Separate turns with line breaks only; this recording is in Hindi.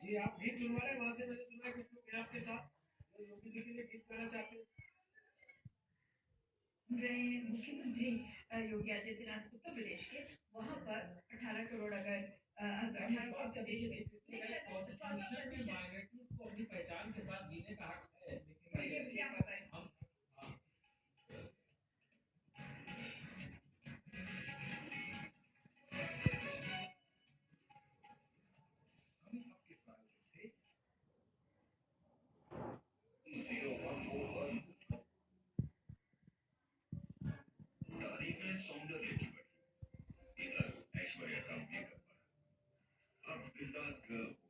जी आप गीत सुनवा रहे हैं वहां से, मैंने सुना है कुछ लोग हैं आपके साथ जो योगी जी के लिए गीत गाना चाहते हैं।
रहे मुख्यमंत्री योगी आदित्यनाथ उत्तर प्रदेश के, वहां पर 18 करोड़ अगर 18 करोड़ का देखिए
कॉन्स्टिट्यूशन में माइनॉरिटीज को अपनी पहचान के साथ जीने का हक है, लेकिन
ये क्या बताएं।
हम तारीफ है सौंदर्य की बढ़ी, इधर ऐश्वर्या कम भी कर पा, अब बिंदास गर्ल